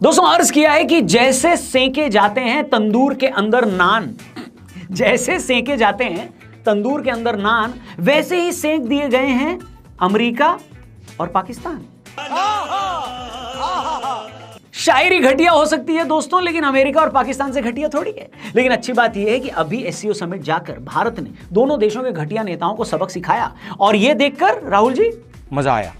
दोस्तों अर्ज किया है कि जैसे सेके जाते हैं तंदूर के अंदर नान, जैसे सेके जाते हैं तंदूर के अंदर नान, वैसे ही सेक दिए गए हैं अमेरिका और पाकिस्तान। शायरी घटिया हो सकती है दोस्तों, लेकिन अमेरिका और पाकिस्तान से घटिया थोड़ी है। लेकिन अच्छी बात यह है कि अभी एससीओ समिट जाकर भारत ने दोनों देशों के घटिया नेताओं को सबक सिखाया, और यह देखकर राहुल जी मजा आया।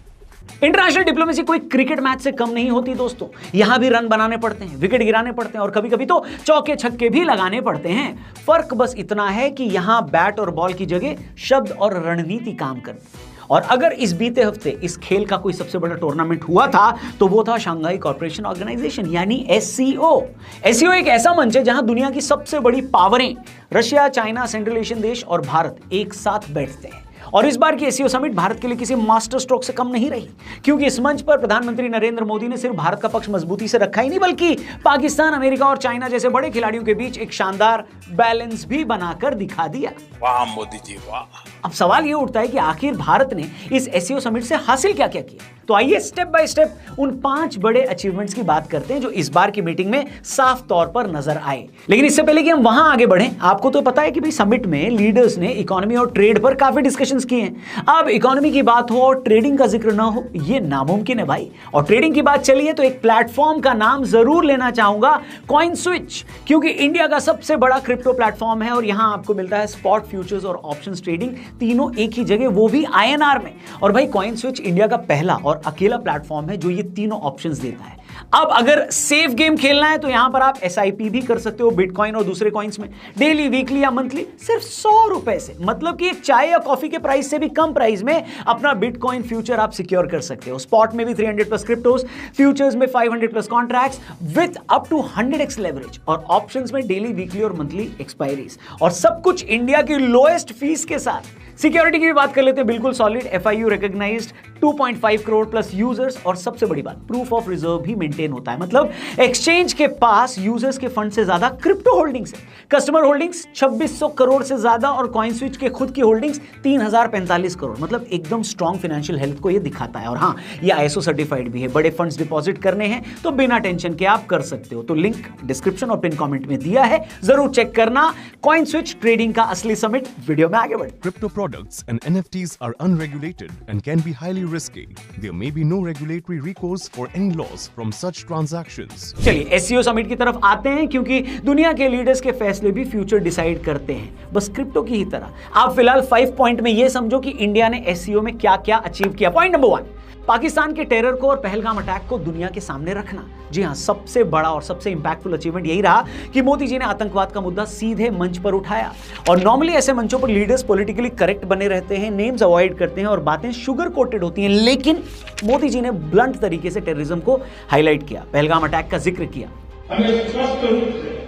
इंटरनेशनल डिप्लोमेसी कोई क्रिकेट मैच से कम नहीं होती दोस्तों। यहां भी रन बनाने पड़ते हैं, विकेट गिराने पड़ते हैं और कभी कभी तो चौके छक्के भी लगाने पड़ते हैं। फर्क बस इतना है कि यहां बैट और बॉल की जगह शब्द और रणनीति काम करती है। और अगर इस बीते हफ्ते इस खेल का कोई सबसे बड़ा टूर्नामेंट हुआ था तो वो था शंघाई कोऑपरेशन ऑर्गेनाइजेशन यानी एससीओ। एससीओ एक ऐसा मंच है जहां दुनिया की सबसे बड़ी पावरें रशिया, चाइना, सेंट्रल एशियन देश और भारत एक साथ बैठते हैं। और इस बार की एससीओ समिट भारत के लिए किसी मास्टर स्ट्रोक से कम नहीं रही, क्योंकि इस मंच पर प्रधानमंत्री नरेंद्र मोदी ने सिर्फ भारत का पक्ष मजबूती से रखा ही नहीं, बल्कि पाकिस्तान, अमेरिका और चाइना जैसे बड़े खिलाड़ियों के बीच एक शानदार बैलेंस भी बनाकर दिखा दिया। वाह मोदी जी वाह। अब सवाल यह उठता है कि आखिर भारत ने इस एससीओ समिट से हासिल क्या क्या किया। तो आइए स्टेप बाय स्टेप उन 5 बड़े अचीवमेंट्स की बात करते हैं जो इस बार की मीटिंग में साफ तौर पर नजर आए। लेकिन इससे पहले कि हम वहां आगे बढ़ें, आपको तो पता है कि भाई समिट में लीडर्स ने इकोनॉमी और ट्रेड पर काफी डिस्कशंस किए हैं। अब इकोनॉमी की बात हो और ट्रेडिंग का जिक्र ना हो, यह नामुमकिन है भाई। और ट्रेडिंग की बात चली है तो एक प्लेटफॉर्म का नाम जरूर लेना चाहूंगा, कॉइन स्विच, क्योंकि इंडिया का सबसे बड़ा क्रिप्टो प्लेटफॉर्म है और यहां आपको मिलता है स्पॉट, फ्यूचर्स और ऑप्शंस ट्रेडिंग तीनों एक ही जगह, वो भी आईएनआर में। और भाई कॉइन स्विच इंडिया का पहला और अकेला प्लेटफॉर्म है जो ये तीनों ऑप्शंस देता है। अब अगर सेफ गेम खेलना है तो यहां पर आप एसआईपी भी कर सकते हो बिटकॉइन और दूसरे कॉइन्स में, डेली, वीकली या मंथली, सिर्फ 100 रुपए से, मतलब कि एक चाय या कॉफी के प्राइस से भी कम प्राइस में अपना बिटकॉइन फ्यूचर आप सिक्योर कर सकते हो। स्पॉट में भी 300 प्लस क्रिप्टोस, फ्यूचर्स में 500 plus contracts with up to 100x leverage, और ऑप्शंस में डेली, वीकली और मंथली एक्सपायरीज, और सब कुछ इंडिया की लोएस्ट फीस के साथ। सिक्योरिटी की भी बात कर लेते हैं, बिल्कुल solid, FIU recognised, 2.5 crore plus users, और सबसे बड़ी बात प्रूफ ऑफ रिजर्व भी मेंटेन होता है, मतलब एक्सचेंज के पास यूजर्स के फंड से ज्यादा क्रिप्टो होल्डिंग्स है। कस्टमर होल्डिंग्स 2600 करोड़ से ज्यादा और कॉइन स्विच के खुद की होल्डिंग्स 3045 करोड़, मतलब एकदम स्ट्रॉन्ग फाइनेंशियल हेल्थ को ये दिखाता है। और हाँ, ये ISO सर्टिफाइड भी है। बड़े फंड्स डिपॉजिट करने हैं तो बिना टेंशन के आप कर सकते हो। तो लिंक डिस्क्रिप्शन और पिन कमेंट में दिया है, जरूर चेक करना। कॉइन स्विच ट्रेडिंग का असली समिट। वीडियो में आगे बढ़े। Crypto products and NFTs are unregulated and can be highly risky. There may be no regulatory recourse for any loss from such transactions. चलिए एससीओ समिट की तरफ आते हैं, क्योंकि दुनिया के लीडर्स के फैसले भी फ्यूचर डिसाइड करते हैं, बस क्रिप्टो की ही तरह। आप फिलहाल 5 पॉइंट में यह समझो कि इंडिया ने एससीओ में क्या क्या अचीव किया। पॉइंट नंबर 1, पाकिस्तान के टेरर को और पहलगाम अटैक को दुनिया के सामने रखना। जी हां, सबसे बड़ा और सबसे इंपैक्टफुल अचीवमेंट यही रहा कि मोदी जी ने आतंकवाद का मुद्दा सीधे मंच पर उठाया। और नॉर्मली ऐसे मंचों पर लीडर्स पॉलिटिकली करेक्ट बने रहते हैं, नेम्स अवॉइड करते हैं और बातें शुगर कोटेड होती हैं, लेकिन मोदी जी ने ब्लंट तरीके से टेररिज्म को हाईलाइट किया, पहलगाम अटैक का जिक्र किया। हमें स्पष्ट रूप से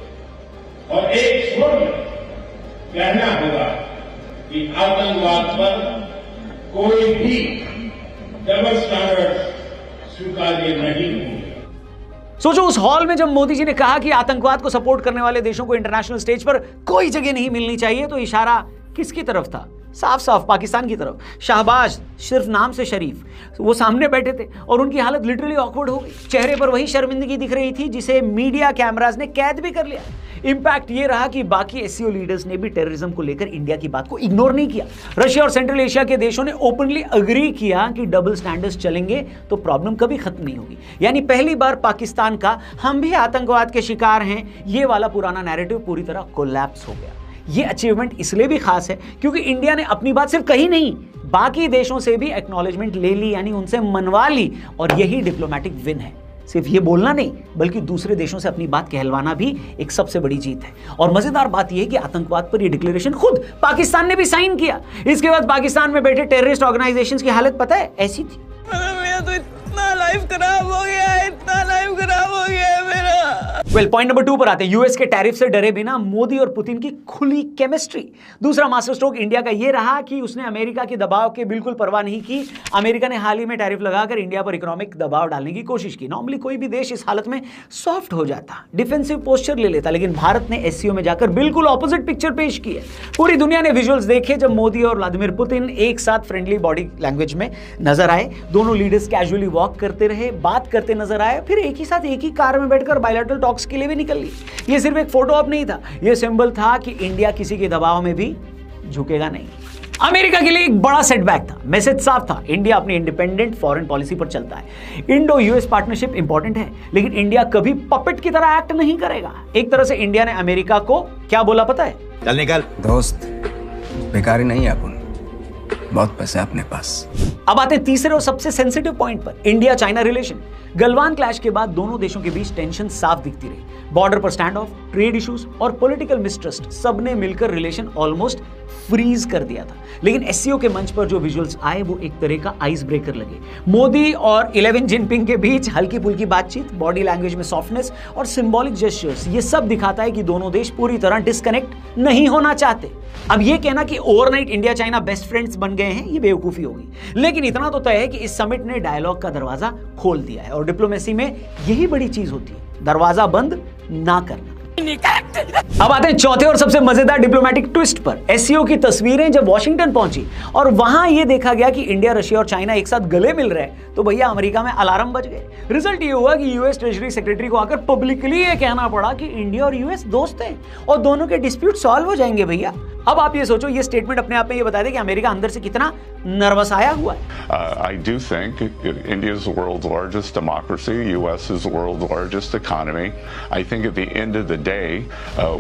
और एक स्वर में कहना होगा कि आतंकवाद पर कोई भी डबल स्टैंडर्ड स्वीकार्य नहीं होंगे। सोचो उस हॉल में जब मोदी जी ने कहा कि आतंकवाद को सपोर्ट करने वाले देशों को इंटरनेशनल स्टेज पर कोई जगह नहीं मिलनी चाहिए, तो इशारा किसकी तरफ था? साफ साफ पाकिस्तान की तरफ। शाहबाज सिर्फ नाम से शरीफ, वो सामने बैठे थे और उनकी हालत लिटरली ऑकवर्ड हो गई। चेहरे पर वही शर्मिंदगी दिख रही थी जिसे मीडिया कैमराज ने कैद भी कर लिया। इंपैक्ट ये रहा कि बाकी एससीओ लीडर्स ने भी टेररिज्म को लेकर इंडिया की बात को इग्नोर नहीं किया। रशिया और सेंट्रल एशिया के देशों ने ओपनली अग्री किया कि डबल स्टैंडर्ड्स चलेंगे तो प्रॉब्लम कभी खत्म नहीं होगी। यानी पहली बार पाकिस्तान का हम भी आतंकवाद के शिकार हैं ये वाला पुराना नैरेटिव पूरी तरह कोलैप्स हो गया। ये अचीवमेंट इसलिए भी खास है क्योंकि इंडिया ने अपनी बात सिर्फ कही नहीं, बाकी देशों से भी एक्नॉलेजमेंट ले ली, यानी उनसे मनवा ली, और यही डिप्लोमेटिक विन है। सिर्फ ये बोलना नहीं बल्कि दूसरे देशों से अपनी बात कहलवाना भी एक सबसे बड़ी जीत है। और मजेदार बात यह है कि आतंकवाद पर यह डिक्लेरेशन खुद पाकिस्तान ने भी साइन किया। इसके बाद पाकिस्तान में बैठे टेररिस्ट ऑर्गेनाइजेशंस की हालत पता है ऐसी थी। मेरा तो इतना लाइफ खराब हो गया है, इतना लाइफ खराब हो गया है मेरा। वेल, पॉइंट नंबर 2 पर आते हैं। यूएस के टैरिफ से डरे बिना मोदी और पुतिन की खुली केमिस्ट्री। दूसरा मास्टर स्ट्रोक इंडिया का यह रहा कि उसने अमेरिका के दबाव के बिल्कुल परवाह नहीं की। अमेरिका ने हाल ही में टैरिफ लगाकर इंडिया पर इकोनॉमिक दबाव डालने की कोशिश की। नॉर्मली कोई भी देश इस हालत में सॉफ्ट हो जाता, डिफेंसिव पोस्चर ले लेता, लेकिन भारत ने एससीओ में जाकर बिल्कुल ऑपोजिट पिक्चर पेश की है। पूरी दुनिया ने विजुअल्स देखे जब मोदी और व्लादिमीर पुतिन एक साथ फ्रेंडली बॉडी लैंग्वेज में नजर आए। दोनों लीडर्स कैजुअली वॉक करते रहे, बात करते नजर आए, फिर एक ही साथ एक ही कार में बैठकर बायलैटरल टॉक्स के लिए भी निकल ली। ये सिर्फ एक फोटो ऑप नहीं था, ये सिंबल था कि इंडिया किसी के दबाव में भी झुकेगा नहीं। अमेरिका के लिए एक बड़ा सेटबैक था। मैसेज साफ था, इंडिया अपनी इंडिपेंडेंट फॉरेन पॉलिसी पर चलता है। इंडो यूएस पार्टनरशिप इंपॉर्टेंट है, लेकिन इंडिया कभी पपेट की तरह एक्ट नहीं करेगा। एक तरह से इंडिया ने अमेरिका को क्या बोला पता है? चल निकल दोस्त, बेकारी नहीं है अपन, बहुत पैसे अपने पास। अब आते हैं तीसरे और सबसे सेंसिटिव पॉइंट पर, India China relation. Galwan clash के बाद दोनों देशों के बीच टेंशन साफ दिखती रही। बॉर्डर पर स्टैंड ऑफ, ट्रेड इश्यूज और पॉलिटिकल मिसट्रस्ट, सबने मिलकर रिलेशन ऑलमोस्ट फ्रीज कर दिया था। लेकिन एससीओ के मंच पर जो विजुअल्स आए वो एक तरह का आइस ब्रेकर लगे। मोदी और 11 जिनपिंग के बीच हल्की फुल्की बातचीत, बॉडी लैंग्वेज में सॉफ्टनेस और सिंबॉलिक जेस्चर्स, ये सब दिखाता है कि दोनों देश पूरी तरह डिस्कनेक्ट नहीं होना चाहते। अब ये कहना कि overnight India China best friends बन गए हैं, ये बेवकूफी होगी। लेकिन इतना तो तय है कि इस समिट ने डायलॉग का दरवाजा खोल दिया है, और डिप्लोमेसी में यही बड़ी चीज होती है, दरवाजा बंद ना करना। अब आते हैं चौथे और सबसे मजेदार डिप्लोमेटिक ट्विस्ट पर। एससीओ की तस्वीरें जब वॉशिंगटन पहुंची और वहां यह देखा गया कि इंडिया, रशिया और चाइना एक साथ गले मिल रहे हैं, तो भैया अमेरिका में अलार्म बज गए। रिजल्ट ये हुआ कि यूएस ट्रेजरी सेक्रेटरी को आकर पब्लिकली ये कहना पड़ा कि इंडिया और यूएस दोस्त हैं और दोनों के डिस्प्यूट सॉल्व हो जाएंगे भैया। अब आप ये सोचो, ये स्टेटमेंट अपने आप में ये बता दे कि अमेरिका अंदर से कितना नर्वस आया हुआ है। I do think India is the world's largest democracy. U.S. is the world's largest economy. I think at the end of the day,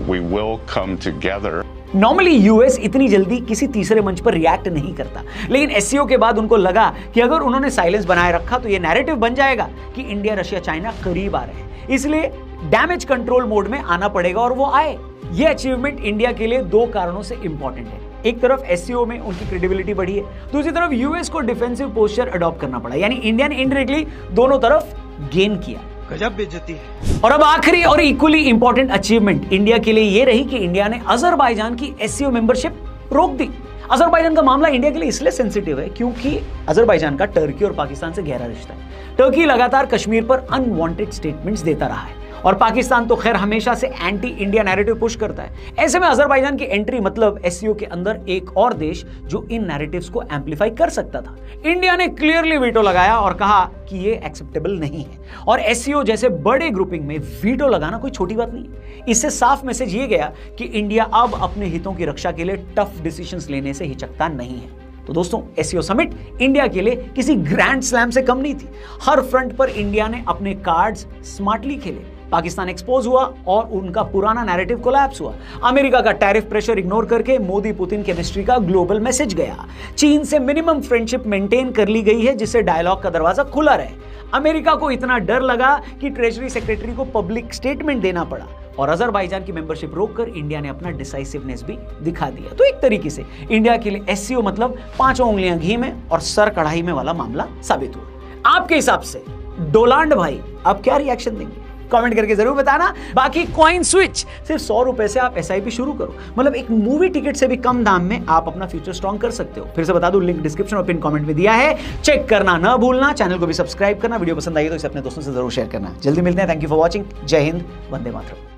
we will come together. Normally US इतनी जल्दी किसी तीसरे मंच पर रिएक्ट नहीं करता, लेकिन एससीओ के बाद उनको लगा कि अगर उन्होंने साइलेंस बनाए रखा तो ये नैरेटिव बन जाएगा कि इंडिया, रशिया, चाइना करीब आ रहे हैं, इसलिए डैमेज कंट्रोल मोड में आना पड़ेगा, और वो आए। ये अचीवमेंट इंडिया के लिए 2 कारणों से इंपॉर्टेंट है। एक तरफ एससीओ में उनकी क्रेडिबिलिटी बढ़ी है, दूसरी तरफ यूएस को डिफेंसिव पोस्चर अडॉप्ट करना पड़ा, यानी इंडिया ने इनडायरेक्टली दोनों तरफ गेन किया। गजब बेइज्जती है। और अब आखिरी और इक्वली इंपॉर्टेंट अचीवमेंट इंडिया के लिए यह रही कि इंडिया ने अजरबैजान की एससीओ मेंबरशिप रोक दी। अजरबैजान का मामला इंडिया के लिए इसलिए सेंसिटिव है क्योंकि अजरबैजान का टर्की और पाकिस्तान से गहरा रिश्ता है। टर्की लगातार कश्मीर पर अनवांटेड स्टेटमेंट्स देता रहा है, और पाकिस्तान तो खैर हमेशा से एंटी इंडिया नैरेटिव पुश करता है। ऐसे में अजरबैजान की एंट्री मतलब एससीओ के अंदर एक और देश जो इन नैरेटिव्स को एम्पलीफाई कर सकता था। इंडिया ने क्लियरली वीटो लगाया और कहा कि ये एक्सेप्टेबल नहीं है, और एससीओ जैसे बड़े ग्रुपिंग में वीटो लगाना कोई छोटी बात नहीं है। इससे साफ मैसेज ये गया कि इंडिया अब अपने हितों की रक्षा के लिए टफ डिसीजंस लेने से हिचकता नहीं है। तो दोस्तों, एससीओ समिट इंडिया के लिए किसी ग्रैंड स्लैम से कम नहीं थी। हर फ्रंट पर इंडिया ने अपने कार्ड्स स्मार्टली खेले। पाकिस्तान एक्सपोज हुआ और उनका पुराना नैरेटिव कोलैप्स हुआ। अमेरिका का टैरिफ प्रेशर इग्नोर करके मोदी पुतिन केमिस्ट्री का ग्लोबल मैसेज गया। चीन से मिनिमम फ्रेंडशिप मेंटेन कर ली गई है, जिससे डायलॉग का दरवाजा खुला रहे। अमेरिका को इतना डर लगा कि ट्रेजरी सेक्रेटरी को पब्लिक स्टेटमेंट देना पड़ा, और अजरबैजान की मेंबरशिप रोककर इंडिया ने अपना डिसाइसिवनेस भी दिखा दिया। तो एक तरीके से इंडिया के लिए एससीओ मतलब 5 उंगलियां घी में और सर कढ़ाई में वाला मामला साबित हुआ। आपके हिसाब से डोलांड भाई आप क्या रिएक्शन देंगे? कमेंट करके जरूर बताना। बाकी कॉइन स्विच सिर्फ 100 रुपए से आप एसआईपी शुरू करो, मतलब एक मूवी टिकट से भी कम दाम में आप अपना फ्यूचर स्ट्रॉन्ग कर सकते हो। फिर से बता दूं, लिंक डिस्क्रिप्शन और पिन कमेंट में दिया है, चेक करना ना भूलना। चैनल को भी सब्सक्राइब करना, वीडियो पसंद आई तो इसे अपने दोस्तों से जरूर शेयर करना। जल्दी मिलते हैं। Thank you for watching. जय हिंद, वंदे मातरम।